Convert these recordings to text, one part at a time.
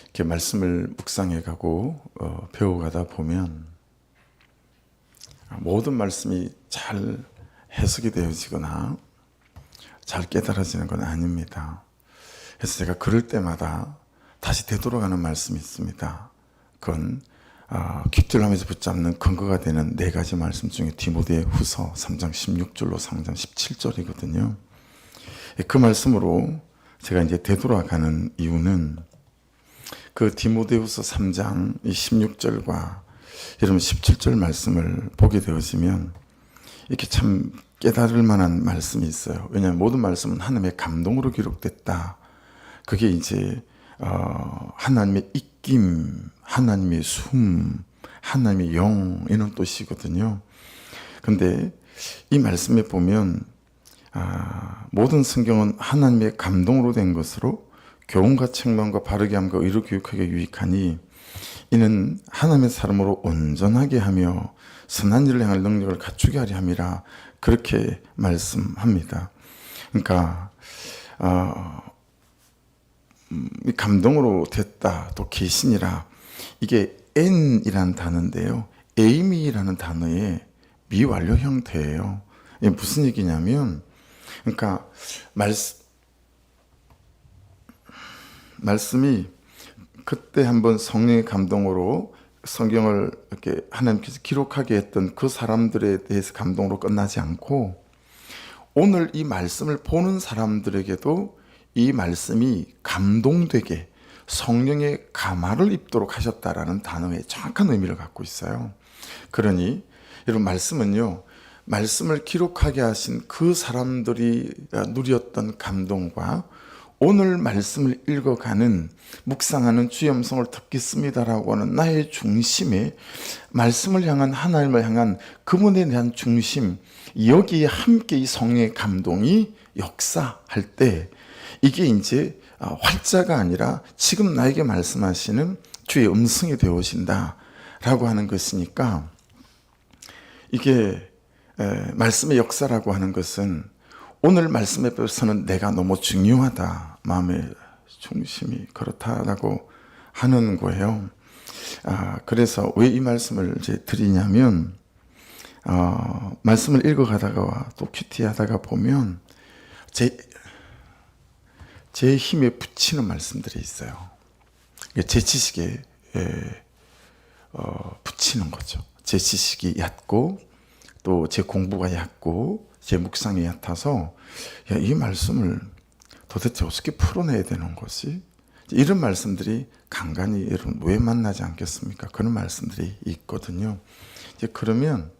이렇게 말씀을 묵상해 가고 배워가다 보면 모든 말씀이 잘 해석이 되어지거나 잘 깨달아지는 건 아닙니다. 그래서 제가 그럴 때마다 다시 되돌아가는 말씀이 있습니다. 그건 깃들을 하면서 붙잡는 근거가 되는 네 가지 말씀 중에 디모데 후서 3장 16절로 3장 17절이거든요. 그 말씀으로 제가 이제 되돌아가는 이유는 그 디모데후서 3장 16절과 여러분 17절 말씀을 보게 되어지면 이렇게 참 깨달을 만한 말씀이 있어요. 왜냐하면 모든 말씀은 하나님의 감동으로 기록됐다. 그게 이제 하나님의 입김, 하나님의 숨, 하나님의 영 이런 뜻이거든요. 그런데 이 말씀에 보면 모든 성경은 하나님의 감동으로 된 것으로 교훈과 책망과 바르게 함과 의로 교육하기에 유익하니 이는 하나님의 사람으로 온전하게 하며 선한 일을 행할 능력을 갖추게 하려 함이라 그렇게 말씀합니다. 그러니까 감동으로 됐다 또 계신이라 이게 N이라는 단어인데요. 에이미라는 단어의 미완료 형태예요. 이게 무슨 얘기냐면 그러니까 말씀이 그때 한번 성령의 감동으로 성경을 이렇게 하나님께서 기록하게 했던 그 사람들에 대해서 감동으로 끝나지 않고 오늘 이 말씀을 보는 사람들에게도 이 말씀이 감동되게 성령의 감화를 입도록 하셨다라는 단어의 정확한 의미를 갖고 있어요. 그러니 여러분 말씀은요. 말씀을 기록하게 하신 그 사람들이 누렸던 감동과 오늘 말씀을 읽어가는 묵상하는 주의 음성을 듣겠습니다라고 하는 나의 중심에 말씀을 향한 하나님을 향한 그분에 대한 중심 여기에 함께 이 성령의 감동이 역사할 때 이게 이제 활자가 아니라 지금 나에게 말씀하시는 주의 음성이 되어오신다라고 하는 것이니까 이게 말씀의 역사라고 하는 것은 오늘 말씀에 서는 내가 너무 중요하다. 마음의 중심이 그렇다라고 하는 거예요. 그래서 왜 이 말씀을 이제 드리냐면 말씀을 읽어가다가 또 큐티하다가 보면 제 힘에 붙이는 말씀들이 있어요. 제 지식에 붙이는 거죠. 제 지식이 얕고 또 제 공부가 얕고 제 묵상이 얕아서 이 말씀을 도대체 어떻게 풀어내야 되는 것이 이런 말씀들이 간간히 여러분 왜 만나지 않겠습니까? 그런 말씀들이 있거든요. 이제 그러면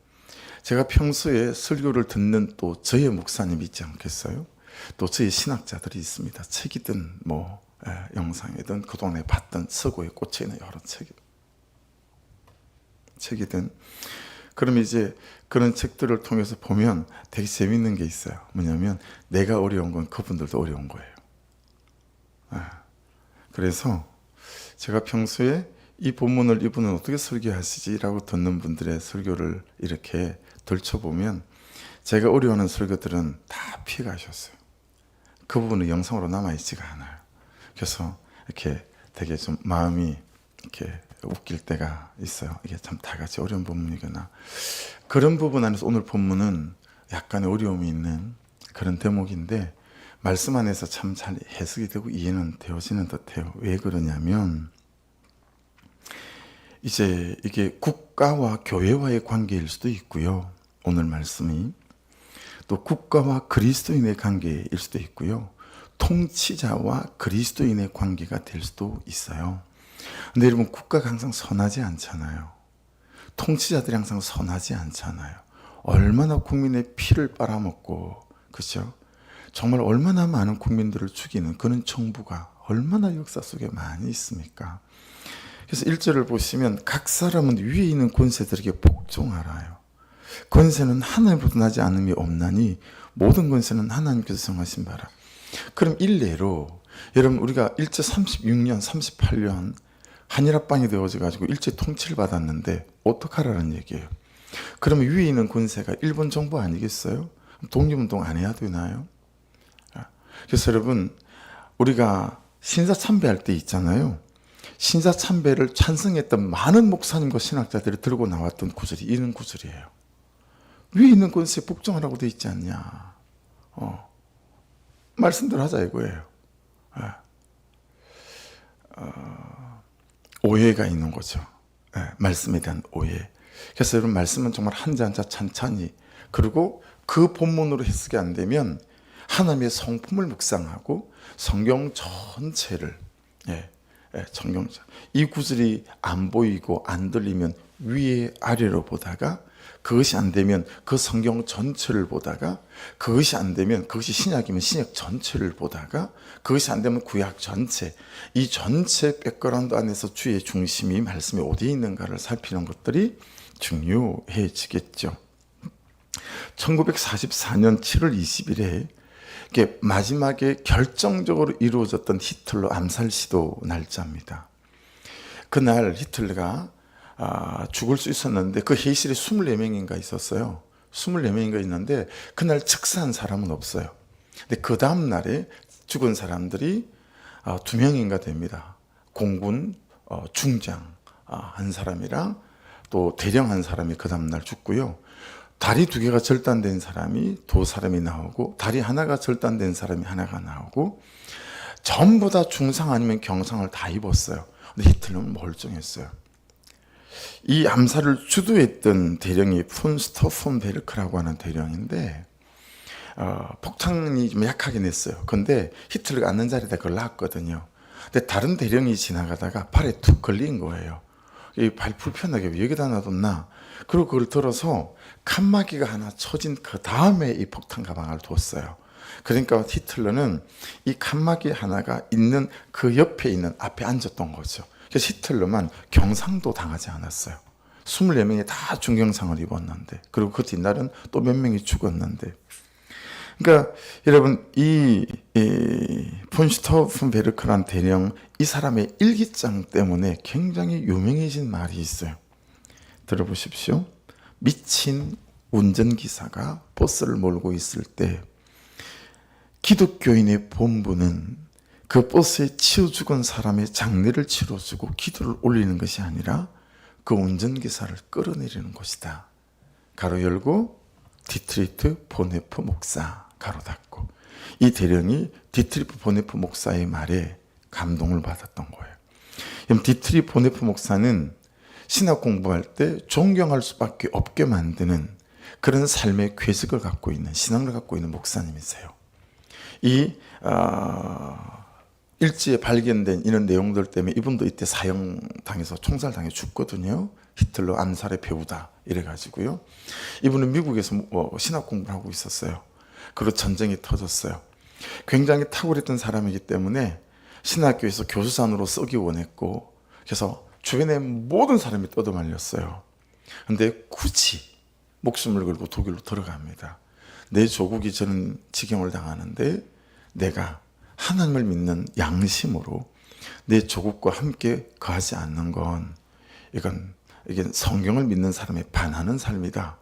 제가 평소에 설교를 듣는 또 저의 목사님이 있지 않겠어요? 또 저희 신학자들이 있습니다. 책이든 뭐 영상이든 그동안에 봤던 서구에 꽂혀있는 여러 책이든 그럼 이제 그런 책들을 통해서 보면 되게 재밌는 게 있어요. 뭐냐면 내가 어려운 건 그분들도 어려운 거예요. 그래서 제가 평소에 이 본문을 이분은 어떻게 설교하시지라고 듣는 분들의 설교를 이렇게 들춰보면 제가 어려워하는 설교들은 다 피해가셨어요. 그 부분은 영상으로 남아있지가 않아요. 그래서 이렇게 되게 좀 마음이 이렇게 웃길 때가 있어요. 이게 참 다 같이 어려운 본문이구나. 그런 부분 안에서 오늘 본문은 약간의 어려움이 있는 그런 대목인데 말씀 안에서 참 잘 해석이 되고 이해는 되어지는 듯해요. 왜 그러냐면 이제 이게 국가와 교회와의 관계일 수도 있고요. 오늘 말씀이 또 국가와 그리스도인의 관계일 수도 있고요. 통치자와 그리스도인의 관계가 될 수도 있어요. 근데 여러분 국가가 항상 선하지 않잖아요. 통치자들이 항상 선하지 않잖아요. 얼마나 국민의 피를 빨아먹고 그렇죠? 정말 얼마나 많은 국민들을 죽이는 그런 정부가 얼마나 역사 속에 많이 있습니까? 그래서 1절을 보시면 각 사람은 위에 있는 권세들에게 복종하라요. 권세는 하나님으로부터 나지 않음이 없나니 모든 권세는 하나님께서 정하신 바라. 그럼 일례로 여러분 우리가 일제 36년 38년 한일합방이 되어져가지고 일제 통치를 받았는데 어떡하라는 얘기예요. 그러면 위에 있는 권세가 일본 정부 아니겠어요? 독립운동 안 해야 되나요? 그래서 여러분 우리가 신사참배할 때 있잖아요. 신사참배를 찬성했던 많은 목사님과 신학자들이 들고 나왔던 구절이 이런 구절이에요. 위에 있는 권세에 복종하라고 돼 있지 않냐. 말씀들 하자 이거예요. 오해가 있는 거죠. 말씀에 대한 오해. 그래서 여러분 말씀은 정말 한자 한자 찬찬히, 그리고 그 본문으로 해석이 안 되면 하나님의 성품을 묵상하고 성경 전체를, 성경 이 구절이 안 보이고 안 들리면 위에 아래로 보다가, 그것이 안 되면 그 성경 전체를 보다가, 그것이 안 되면, 그것이 신약이면 신약 전체를 보다가, 그것이 안 되면 구약 전체, 이 전체 백그라운드 안에서 주의 중심이 말씀이 어디에 있는가를 살피는 것들이 중요해지겠죠. 1944년 7월 20일에 마지막에 결정적으로 이루어졌던 히틀러 암살 시도 날짜입니다. 그날 히틀러가 죽을 수 있었는데 그 회의실에 24명인가 있었어요. 24명인가 있는데 그날 즉사한 사람은 없어요. 근데 그 다음 날에 죽은 사람들이 2명인가 됩니다. 공군 중장 한 사람이랑 또 대령 한 사람이 그 다음 날 죽고요. 다리 2개가 절단된 사람이 2사람이 나오고, 다리 하나가 절단된 사람이 하나가 나오고, 전부 다 중상 아니면 경상을 다 입었어요. 근데 히틀러는 멀쩡했어요. 이 암살을 주도했던 대령이 폰 스토펜베르크라고 하는 대령인데, 폭탄이 좀 약하게 냈어요. 근데 히틀러가 앉는 자리에다 그걸 놨거든요. 근데 다른 대령이 지나가다가 발에 툭 걸린 거예요. 이 발 불편하게 왜 여기다 놔뒀나? 그리고 그걸 들어서 칸막이가 하나 쳐진 그 다음에 이 폭탄 가방을 뒀어요. 그러니까 히틀러는 이 칸막이 하나가 있는 그 옆에 있는 앞에 앉았던 거죠. 그래서 히틀러만 경상도 당하지 않았어요. 24명이 다 중경상을 입었는데, 그리고 그 뒷날은 또 몇 명이 죽었는데. 그러니까 여러분 이 폰 스토펜베르크라는 대령, 이 사람의 일기장 때문에 굉장히 유명해진 말이 있어요. 들어보십시오. 미친 운전기사가 버스를 몰고 있을 때 기독교인의 본분은 그 버스에 치여 죽은 사람의 장례를 치러주고 기도를 올리는 것이 아니라 그 운전기사를 끌어내리는 것이다. 가로 열고 디트리트 보네프 목사 가로 닫고. 이 대령이 디트리트 보네프 목사의 말에 감동을 받았던 거예요. 그럼 디트리트 보네프 목사는 신학 공부할 때 존경할 수밖에 없게 만드는 그런 삶의 궤적을 갖고 있는, 신앙을 갖고 있는 목사님이세요. 이 일지에 발견된 이런 내용들 때문에 이분도 이때 사형당해서 총살당해 죽거든요. 히틀러 암살의 배우다 이래가지고요. 이분은 미국에서 신학 공부를 하고 있었어요. 그리고 전쟁이 터졌어요. 굉장히 탁월했던 사람이기 때문에 신학교에서 교수산으로 쓰기 원했고, 그래서 주변에 모든 사람이 떠도말렸어요. 근데 굳이 목숨을 걸고 독일로 들어갑니다. 내 조국이 저는 지경을 당하는데 내가 하나님을 믿는 양심으로 내 조국과 함께 거하지 않는 건 이게 성경을 믿는 사람에 반하는 삶이다.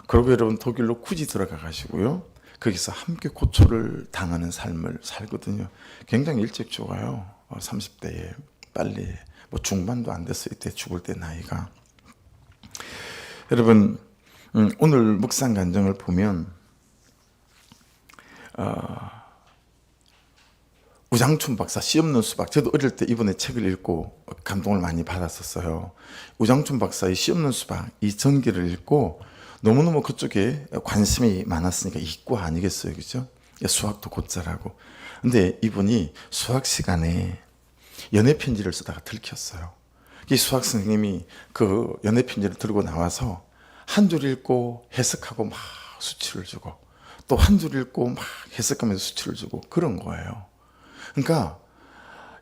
그리고 여러분 독일로 굳이 들어가 가시고요. 거기서 함께 고초를 당하는 삶을 살거든요. 굉장히 일찍 죽어요. 30대에 빨리. 중반도 안 됐어요. 이때 죽을 때 나이가. 여러분 오늘 묵상 간증을 보면 우장춘 박사 씨 없는 수박, 저도 어릴 때 이분의 책을 읽고 감동을 많이 받았었어요. 우장춘 박사의 씨 없는 수박 이 전기를 읽고 너무너무 그쪽에 관심이 많았으니까 이과 아니겠어요, 그죠? 수학도 곧잘하고. 근데 이분이 수학 시간에 연애 편지를 쓰다가 들켰어요. 이 수학 선생님이 그 연애 편지를 들고 나와서 한 줄 읽고 해석하고 막 수치를 주고, 또 한 줄 읽고 막 해석하면서 수치를 주고 그런 거예요. 그러니까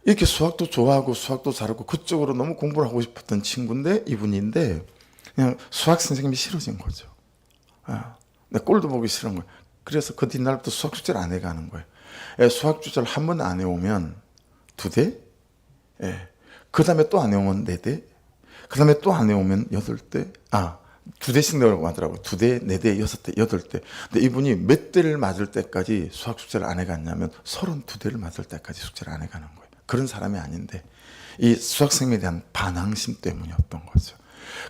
이렇게 수학도 좋아하고 수학도 잘하고 그쪽으로 너무 공부를 하고 싶었던 친구인데, 이분인데 그냥 수학 선생님이 싫어진 거죠. 내 꼴도 보기 싫은 거예요. 그래서 그 뒷날부터 수학 숙제를 안 해가는 거예요. 수학 숙제를 한 번 안 해오면 2대, 그 다음에 또 안 해오면 4대, 그 다음에 또 안 해오면 8대, 2대씩 내라고 하더라고요. 2대, 4대, 6대, 8대. 근데 이분이 몇 대를 맞을 때까지 수학 숙제를 안 해갔냐면 32대를 맞을 때까지 숙제를 안 해가는 거예요. 그런 사람이 아닌데 이 수학생명에 대한 반항심 때문이었던 거죠.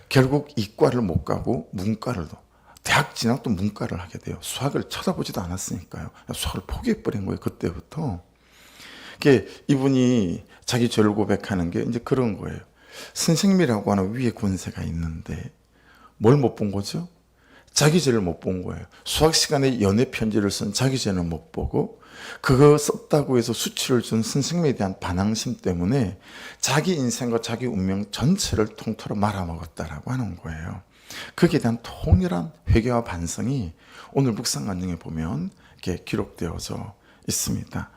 결국 이과를 못 가고 문과를 대학 진학도 문과를 하게 돼요. 수학을 쳐다보지도 않았으니까요. 수학을 포기해버린 거예요. 그때부터. 이분이 자기 죄를 고백하는 게 이제 그런 거예요. 선생님이라고 하는 위에 권세가 있는데 뭘 못 본 거죠? 자기 죄를 못 본 거예요. 수학 시간에 연애 편지를 쓴 자기 죄는 못 보고 그거 썼다고 해서 수치를 준 선생님에 대한 반항심 때문에 자기 인생과 자기 운명 전체를 통틀어 말아먹었다라고 하는 거예요. 거기에 대한 통일한 회개와 반성이 오늘 묵상 간증에 보면 이렇게 기록되어져 있습니다.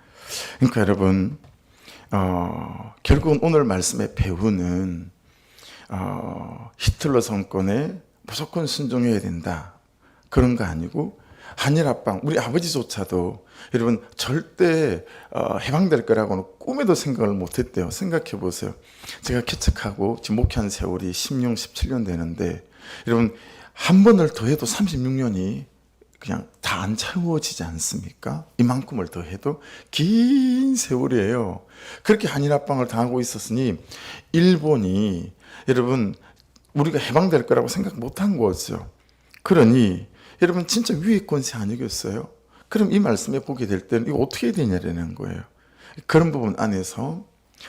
그러니까 여러분 결국은 오늘 말씀의 배우는 히틀러 정권에 무조건 순종해야 된다 그런 거 아니고 한일합방 우리 아버지조차도 여러분 절대 해방될 거라고는 꿈에도 생각을 못했대요. 생각해 보세요. 제가 개척하고 지금 목회한 세월이 16, 17년 되는데 여러분 한 번을 더 해도 36년이 그냥 다 안 채워지지 않습니까? 이만큼을 더 해도 긴 세월이에요. 그렇게 한일합방을 당하고 있었으니 일본이 여러분 우리가 해방될 거라고 생각 못한 거죠. 그러니 여러분 진짜 위의 권세 아니겠어요? 그럼 이 말씀에 보게 될 때는 이거 어떻게 해야 되냐라는 거예요. 그런 부분 안에서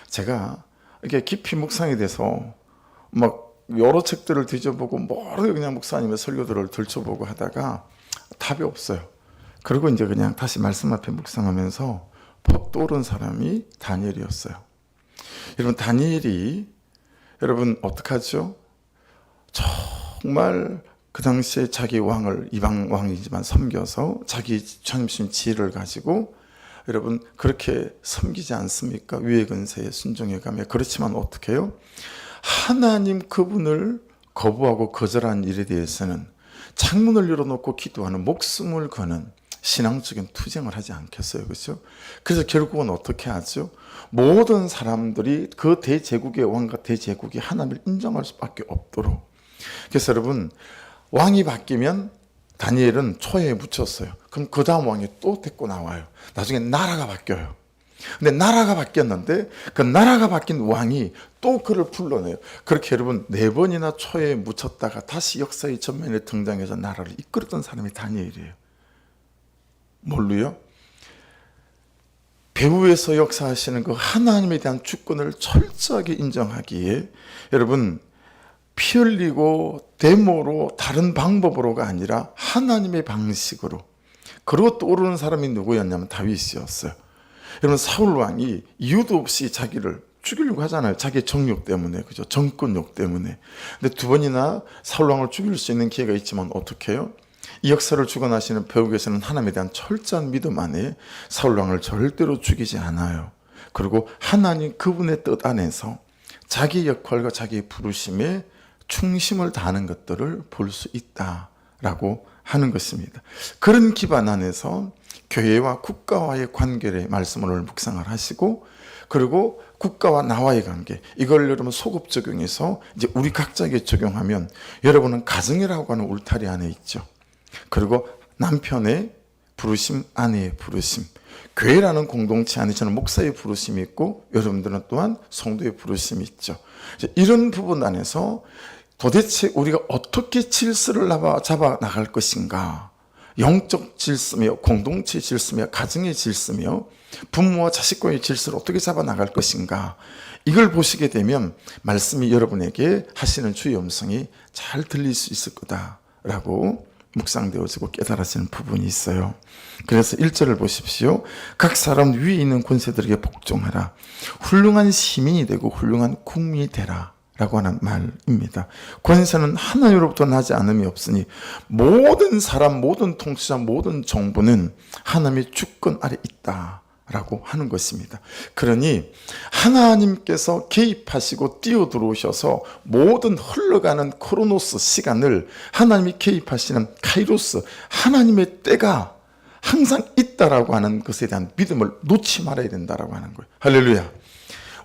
제가 이렇게 깊이 묵상에 대해서 막 여러 책들을 뒤져보고 모르게 그냥 목사님의 설교들을 들춰보고 하다가 답이 없어요. 그리고 이제 그냥 다시 말씀 앞에 묵상하면서 퍽 떠오른 사람이 다니엘이었어요. 여러분 다니엘이 여러분 어떡하죠? 정말 그 당시에 자기 왕을 이방 왕이지만 섬겨서 자기 전임신 지혜를 가지고 여러분 그렇게 섬기지 않습니까? 위의 근세에 순종해 가며 그렇지만 어떻게 해요? 하나님 그분을 거부하고 거절한 일에 대해서는 창문을 열어놓고 기도하는 목숨을 거는 신앙적인 투쟁을 하지 않겠어요. 그렇죠? 그래서 결국은 어떻게 하죠? 모든 사람들이 그 대제국의 왕과 대제국이 하나님을 인정할 수밖에 없도록. 그래서 여러분 왕이 바뀌면 다니엘은 초해에 묻혔어요. 그럼 그 다음 왕이 또 데리고 나와요. 나중에 나라가 바뀌어요. 근데 나라가 바뀌었는데 그 나라가 바뀐 왕이 또 그를 불러내요. 그렇게 여러분 4번이나 초해에 묻혔다가 다시 역사의 전면에 등장해서 나라를 이끌었던 사람이 다니엘이에요. 뭘로요? 배후에서 역사하시는 그 하나님에 대한 주권을 철저하게 인정하기에 여러분 피 흘리고 데모로 다른 방법으로가 아니라 하나님의 방식으로 그리고 떠오르는 사람이 누구였냐면 다윗이었어요. 여러분 사울 왕이 이유도 없이 자기를 죽이려고 하잖아요. 자기의 정욕 때문에, 그죠? 정권욕 때문에. 근데 2번이나 사울 왕을 죽일 수 있는 기회가 있지만 어떻게 해요? 이 역사를 주관하시는 배우께서는 하나님에 대한 철저한 믿음 안에 사울 왕을 절대로 죽이지 않아요. 그리고 하나님 그분의 뜻 안에서 자기 역할과 자기의 부르심에 충심을 다하는 것들을 볼 수 있다라고 하는 것입니다. 그런 기반 안에서 교회와 국가와의 관계의 말씀을 오늘 묵상을 하시고 그리고 국가와 나와의 관계 이걸 여러분 소급 적용해서 이제 우리 각자에게 적용하면 여러분은 가정이라고 하는 울타리 안에 있죠. 그리고 남편의 부르심, 아내의 부르심, 교회라는 공동체 안에 저는 목사의 부르심이 있고 여러분들은 또한 성도의 부르심이 있죠. 이런 부분 안에서 도대체 우리가 어떻게 질서를 잡아 나갈 것인가? 영적 질서며 공동체 질서며 가정의 질서며 부모와 자식과의 질서를 어떻게 잡아 나갈 것인가? 이걸 보시게 되면 말씀이 여러분에게 하시는 주의 음성이 잘 들릴 수 있을 거다라고 묵상되어지고 깨달아지는 부분이 있어요. 그래서 1절을 보십시오. 각 사람 위에 있는 권세들에게 복종하라. 훌륭한 시민이 되고 훌륭한 국민이 되라. 라고 하는 말입니다. 권세는 하나님으로부터 나지 않음이 없으니 모든 사람, 모든 통치자, 모든 정부는 하나님의 주권 아래 있다. 라고 하는 것입니다. 그러니 하나님께서 개입하시고 뛰어들어오셔서 모든 흘러가는 크로노스 시간을 하나님이 개입하시는 카이로스 하나님의 때가 항상 있다라고 하는 것에 대한 믿음을 놓지 말아야 된다라고 하는 거예요. 할렐루야.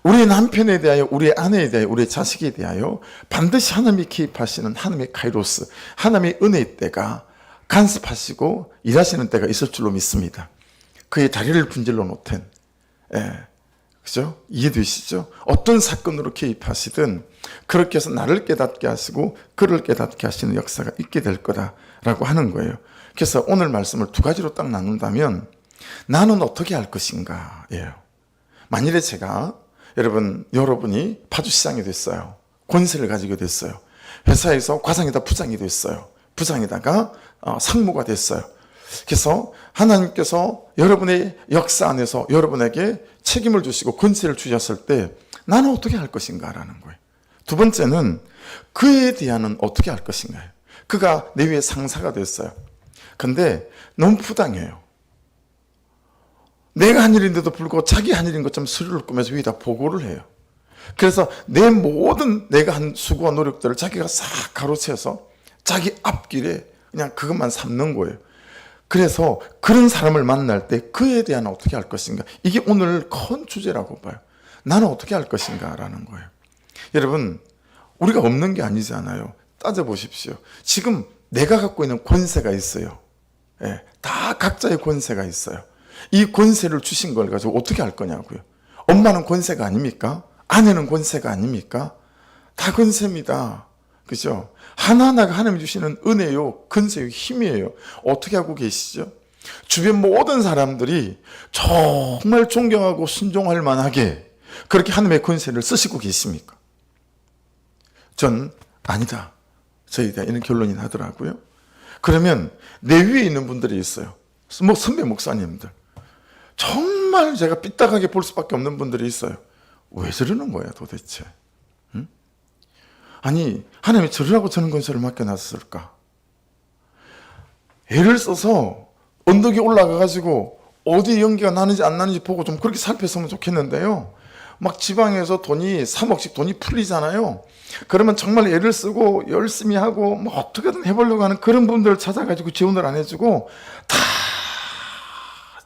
우리 남편에 대하여, 우리 아내에 대하여, 우리 자식에 대하여 반드시 하나님이 개입하시는 하나님의 카이로스, 하나님의 은혜의 때가 간섭하시고 일하시는 때가 있을 줄로 믿습니다. 그의 다리를 분질러 놓든, 그죠? 그죠? 이해되시죠? 어떤 사건으로 개입하시든 그렇게 해서 나를 깨닫게 하시고 그를 깨닫게 하시는 역사가 있게 될 거다라고 하는 거예요. 그래서 오늘 말씀을 두 가지로 딱 나눈다면 나는 어떻게 할 것인가 예요. 만일에 제가 여러분이 파주시장이 됐어요. 권세를 가지게 됐어요. 회사에서 과장이다 부장이 됐어요. 부장이다가 상무가 됐어요. 그래서 하나님께서 여러분의 역사 안에서 여러분에게 책임을 주시고 권세를 주셨을 때 나는 어떻게 할 것인가라는 거예요. 두 번째는 그에 대한은 어떻게 할 것인가요. 그가 내 위에 상사가 됐어요. 근데 너무 부당해요. 내가 한 일인데도 불구하고 자기 한 일인 것처럼 서류를 꾸며서 위에다 보고를 해요. 그래서 내 모든 내가 한 수고와 노력들을 자기가 싹 가로채서 자기 앞길에 그냥 그것만 삼는 거예요. 그래서 그런 사람을 만날 때 그에 대한 어떻게 할 것인가. 이게 오늘 큰 주제라고 봐요. 나는 어떻게 할 것인가 라는 거예요. 여러분 우리가 없는 게 아니잖아요. 따져보십시오. 지금 내가 갖고 있는 권세가 있어요. 예, 다 각자의 권세가 있어요. 이 권세를 주신 걸 가지고 어떻게 할 거냐고요. 엄마는 권세가 아닙니까? 아내는 권세가 아닙니까? 다 권세입니다. 그죠? 하나하나가 하나님이 주시는 은혜요, 권세요, 힘이에요. 어떻게 하고 계시죠? 주변 모든 사람들이 정말 존경하고 순종할 만하게 그렇게 하나님의 권세를 쓰시고 계십니까? 전 아니다. 저에 대한 이런 결론이 나더라고요. 그러면 내 위에 있는 분들이 있어요. 선배 목사님들. 정말 제가 삐딱하게 볼 수밖에 없는 분들이 있어요. 왜 저러는 거야 도대체? 응? 아니 하나님이 저러라고 저는 권세를 맡겨놨을까? 애를 써서 언덕에 올라가가지고 어디 연기가 나는지 안 나는지 보고 좀 그렇게 살폈으면 좋겠는데요. 막 지방에서 돈이 3억씩 돈이 풀리잖아요. 그러면 정말 애를 쓰고 열심히 하고 뭐 어떻게든 해보려고 하는 그런 분들을 찾아가지고 지원을 안 해주고 다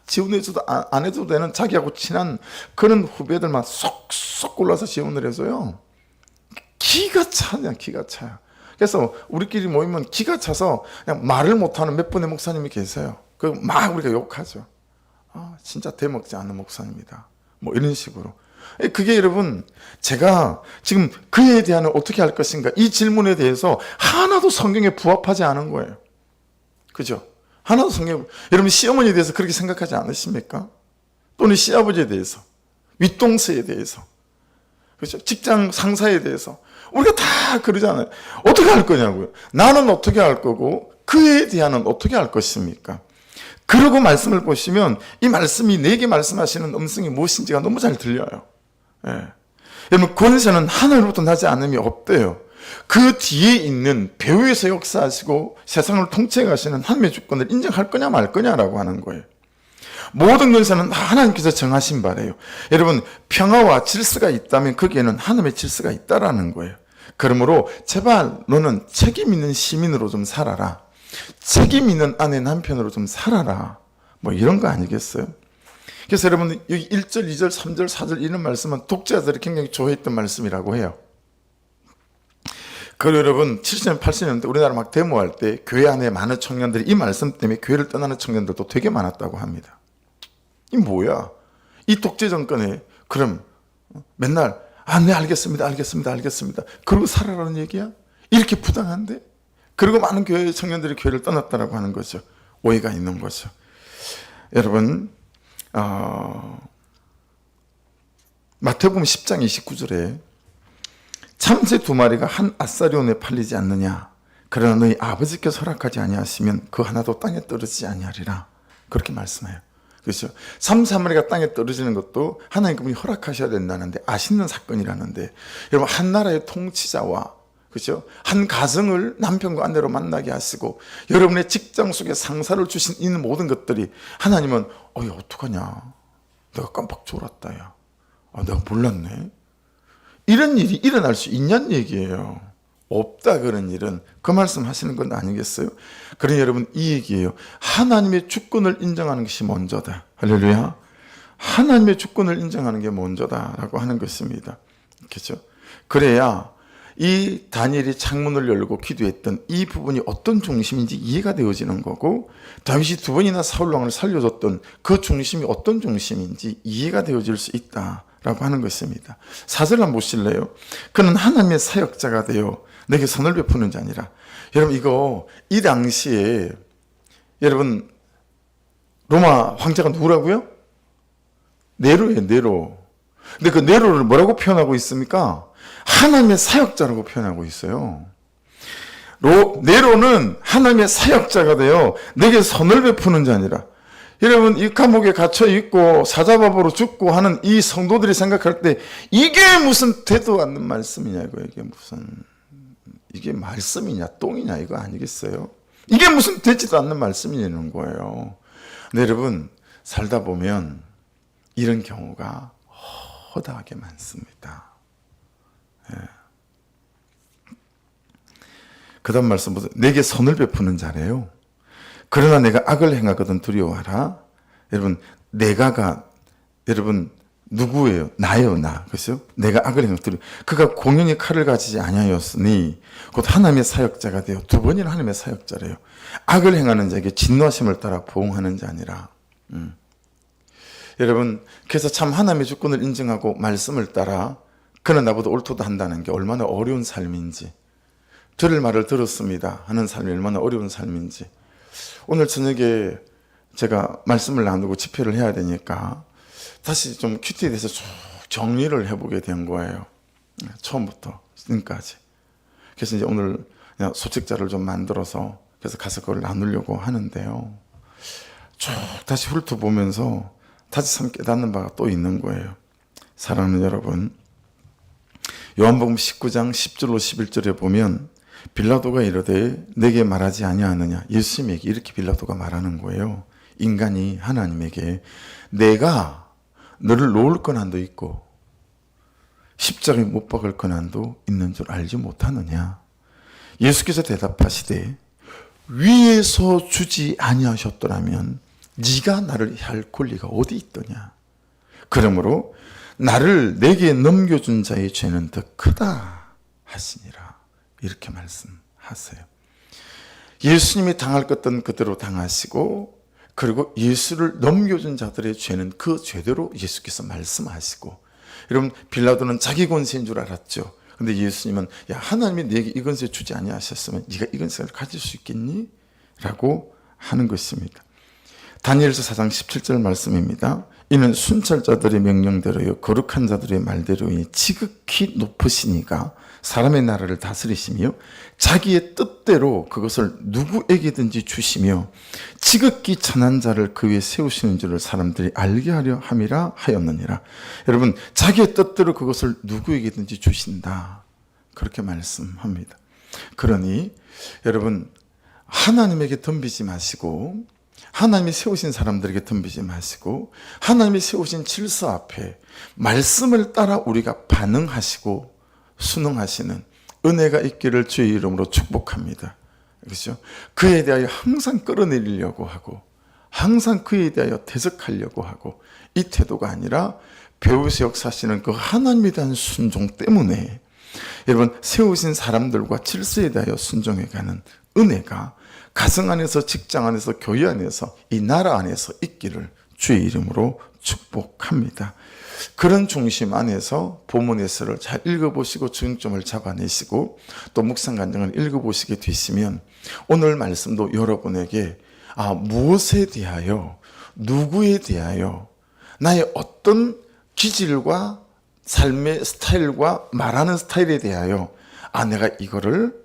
지원해줘도 안 해도 되는 자기하고 친한 그런 후배들만 쏙쏙 골라서 지원을 해줘요. 기가 차냐 기가 차요. 그래서 우리끼리 모이면 기가 차서 그냥 말을 못하는 몇 분의 목사님이 계세요. 그 막 우리가 욕하죠. 진짜 대먹지 않는 목사입니다. 뭐 이런 식으로. 그게 여러분 제가 지금 그에 대한 어떻게 할 것인가 이 질문에 대해서 하나도 성경에 부합하지 않은 거예요. 그죠? 하나도 성경 여러분 시어머니에 대해서 그렇게 생각하지 않으십니까? 또는 시아버지에 대해서 윗동서에 대해서 그렇죠? 직장 상사에 대해서 우리가 다 그러잖아요. 어떻게 할 거냐고요. 나는 어떻게 할 거고 그에 대한은 어떻게 할 것입니까? 그러고 말씀을 보시면 이 말씀이 내게 말씀하시는 음성이 무엇인지가 너무 잘 들려요. 예. 여러분 권세는 하늘로부터 나지 않음이 없대요. 그 뒤에 있는 배후에서 역사하시고 세상을 통치해 가시는 하나님의 주권을 인정할 거냐 말 거냐라고 하는 거예요. 모든 권세는 하나님께서 정하신 바래요. 여러분 평화와 질서가 있다면 거기에는 하나님의 질서가 있다라는 거예요. 그러므로 제발 너는 책임 있는 시민으로 좀 살아라. 책임 있는 아내 남편으로 좀 살아라. 뭐 이런 거 아니겠어요? 그래서 여러분 여기 1절, 2절, 3절, 4절 이런 말씀은 독자들이 굉장히 좋아했던 말씀이라고 해요. 그리고 여러분 70년, 80년대 우리나라 막 데모할 때 교회 안에 많은 청년들이 이 말씀 때문에 교회를 떠나는 청년들도 되게 많았다고 합니다. 이 뭐야? 이 독재 정권에 그럼 맨날 네 알겠습니다. 그러고 살아라는 얘기야? 이렇게 부당한데? 그리고 많은 교회 청년들이 교회를 떠났다라고 하는 거죠. 오해가 있는 거죠. 여러분 마태복음 10장 29절에 참새 2마리가 한 아사리온에 팔리지 않느냐. 그러나 너희 아버지께서 허락하지 아니하시면 그 하나도 땅에 떨어지지 아니하리라. 그렇게 말씀해요. 그렇죠? 참새 1마리가 땅에 떨어지는 것도 하나님 그분이 허락하셔야 된다는데 아쉽는 사건이라는데 여러분 한 나라의 통치자와 그렇죠? 한 가정을 남편과 아내로 만나게 하시고 여러분의 직장 속에 상사를 주신 이 모든 것들이 하나님은 야 어떡하냐. 내가 깜빡 졸았다 야. 내가 몰랐네. 이런 일이 일어날 수 있냐는 얘기예요. 없다 그런 일은 그 말씀 하시는 건 아니겠어요? 그러니 여러분 이 얘기예요. 하나님의 주권을 인정하는 것이 먼저다. 할렐루야. 하나님의 주권을 인정하는 게 먼저다라고 하는 것입니다. 그렇죠? 그래야 이 다니엘이 창문을 열고 기도했던 이 부분이 어떤 중심인지 이해가 되어지는 거고 다윗이 2번이나 사울왕을 살려줬던 그 중심이 어떤 중심인지 이해가 되어질 수 있다. 라고 하는 것입니다. 4절 한번 보실래요? 그는 하나님의 사역자가 되어 내게 선을 베푸는 자니라. 여러분 이거 이 당시에 여러분 로마 황제가 누구라고요? 네로예요. 네로. 근데 그 네로를 뭐라고 표현하고 있습니까? 하나님의 사역자라고 표현하고 있어요. 네로는 하나님의 사역자가 되어 내게 선을 베푸는 자니라. 여러분 이 감옥에 갇혀 있고 사자밥으로 죽고 하는 이 성도들이 생각할 때 이게 무슨 되도 않는 말씀이냐 이거 이게 말씀이냐 똥이냐 이거 아니겠어요? 이게 무슨 되지도 않는 말씀이냐는 거예요. 근데 여러분 살다 보면 이런 경우가 허다하게 많습니다. 예. 그 다음 말씀 보세요. 내게 선을 베푸는 자래요. 그러나 내가 악을 행하거든 두려워하라. 여러분 내가가 여러분 누구예요? 나예요, 나. 그렇죠? 내가 악을 행하거든 두려워. 그가 공연히 칼을 가지지 아니하였으니 곧 하나님의 사역자가 되어 두 번이나 하나님의 사역자래요. 악을 행하는 자에게 진노하심을 따라 보응하는 자 아니라. 여러분 그래서 참 하나님의 주권을 인정하고 말씀을 따라 그는 나보다 옳도다 한다는 게 얼마나 어려운 삶인지, 들을 말을 들었습니다 하는 삶이 얼마나 어려운 삶인지. 오늘 저녁에 제가 말씀을 나누고 집회를 해야 되니까 다시 좀 큐티에 대해서 쭉 정리를 해보게 된 거예요. 처음부터 지금까지. 그래서 이제 오늘 그냥 소책자를 좀 만들어서 그래서 가서 그걸 나누려고 하는데요. 쭉 다시 훑어보면서 다시 참 깨닫는 바가 또 있는 거예요. 사랑하는 여러분, 요한복음 19장 10절로 11절에 보면 빌라도가 이르되 내게 말하지 아니하느냐. 예수님에게 이렇게 빌라도가 말하는 거예요. 인간이 하나님에게 내가 너를 놓을 권한도 있고 십자가에 못 박을 권한도 있는 줄 알지 못하느냐. 예수께서 대답하시되 위에서 주지 아니하셨더라면 네가 나를 할 권리가 어디 있더냐. 그러므로 나를 내게 넘겨준 자의 죄는 더 크다 하시니라. 이렇게 말씀하세요. 예수님이 당할 것은 그대로 당하시고 그리고 예수를 넘겨준 자들의 죄는 그 죄대로 예수께서 말씀하시고. 여러분 빌라도는 자기 권세인 줄 알았죠. 근데 예수님은 야 하나님이 내게 이 권세 주지 아니하셨으면 네가 이 권세를 가질 수 있겠니? 라고 하는 것입니다. 다니엘서 4장 17절 말씀입니다. 이는 순찰자들의 명령대로요 거룩한 자들의 말대로이니 지극히 높으시니가 사람의 나라를 다스리시며 자기의 뜻대로 그것을 누구에게든지 주시며 지극히 천한 자를 그 위에 세우시는 줄을 사람들이 알게 하려 함이라 하였느니라. 여러분 자기의 뜻대로 그것을 누구에게든지 주신다. 그렇게 말씀합니다. 그러니 여러분 하나님에게 덤비지 마시고 하나님이 세우신 사람들에게 덤비지 마시고 하나님이 세우신 질서 앞에 말씀을 따라 우리가 반응하시고 순응하시는 은혜가 있기를 주의 이름으로 축복합니다. 그렇죠? 그에 대하여 항상 끌어내리려고 하고 항상 그에 대하여 대적하려고 하고 이 태도가 아니라 배우시 역사하시는 그 하나님에 대한 순종 때문에 여러분 세우신 사람들과 질서에 대하여 순종해가는 은혜가 가정 안에서 직장 안에서 교회 안에서 이 나라 안에서 있기를 주의 이름으로 축복합니다. 그런 중심 안에서 본문에서를 잘 읽어보시고 중점을 잡아내시고 또 묵상간증을 읽어보시게 되시면 오늘 말씀도 여러분에게 무엇에 대하여 누구에 대하여 나의 어떤 기질과 삶의 스타일과 말하는 스타일에 대하여 내가 이거를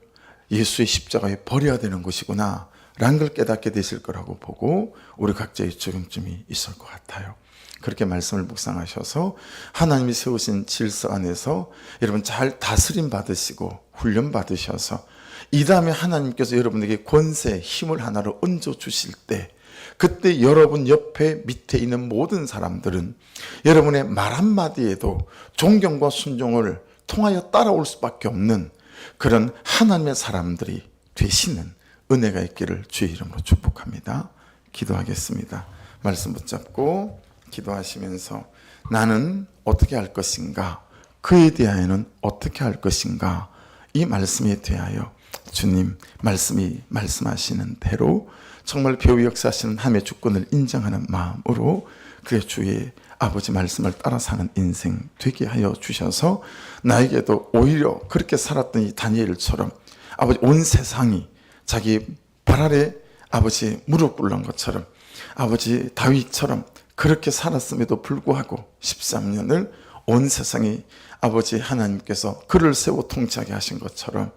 예수의 십자가에 버려야 되는 것이구나 라는 걸 깨닫게 되실 거라고 보고 우리 각자의 적용점이 있을 것 같아요. 그렇게 말씀을 묵상하셔서 하나님이 세우신 질서 안에서 여러분 잘 다스림 받으시고 훈련 받으셔서 이 다음에 하나님께서 여러분에게 권세, 힘을 하나를 얹어 주실 때 그때 여러분 옆에 밑에 있는 모든 사람들은 여러분의 말 한마디에도 존경과 순종을 통하여 따라올 수밖에 없는 그런 하나님의 사람들이 되시는 은혜가 있기를 주의 이름으로 축복합니다. 기도하겠습니다. 말씀 붙잡고 기도하시면서 나는 어떻게 할 것인가? 그에 대하여는 어떻게 할 것인가? 이 말씀에 대하여 주님 말씀이 말씀하시는 대로 정말 배우 역사하시는 하나님의 주권을 인정하는 마음으로 그의 주의 아버지 말씀을 따라 사는 인생 되게 하여 주셔서 나에게도 오히려 그렇게 살았던 이 다니엘처럼 아버지 온 세상이 자기 발 아래 아버지 무릎 꿇는 것처럼 아버지 다윗처럼 그렇게 살았음에도 불구하고 13년을 온 세상이 아버지 하나님께서 그를 세워 통치하게 하신 것처럼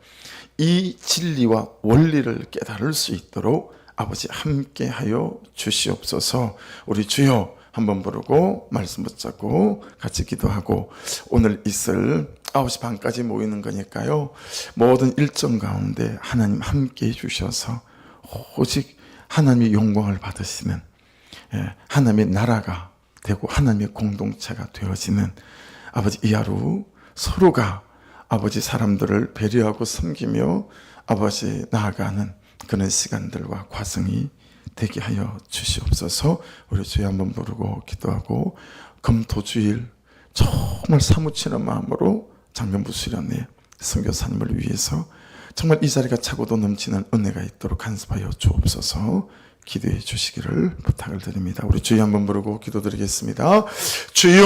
이 진리와 원리를 깨달을 수 있도록 아버지 함께하여 주시옵소서. 우리 주여 한번 부르고 말씀 붙잡고 같이 기도하고 오늘 있을 9시 반까지 모이는 거니까요. 모든 일정 가운데 하나님 함께해 주셔서 오직 하나님의 영광을 받으시는 하나님의 나라가 되고 하나님의 공동체가 되어지는 아버지 이 하루 서로가 아버지 사람들을 배려하고 섬기며 아버지 나아가는 그런 시간들과 과정이 되게 하여 주시옵소서. 우리 주여 한번 부르고 기도하고 금토주일 정말 사무치는 마음으로 장명부 수련회 선교사님을 위해서 정말 이 자리가 차고도 넘치는 은혜가 있도록 간섭하여 주옵소서. 기도해 주시기를 부탁을 드립니다. 우리 주여 한번 부르고 기도드리겠습니다. 주여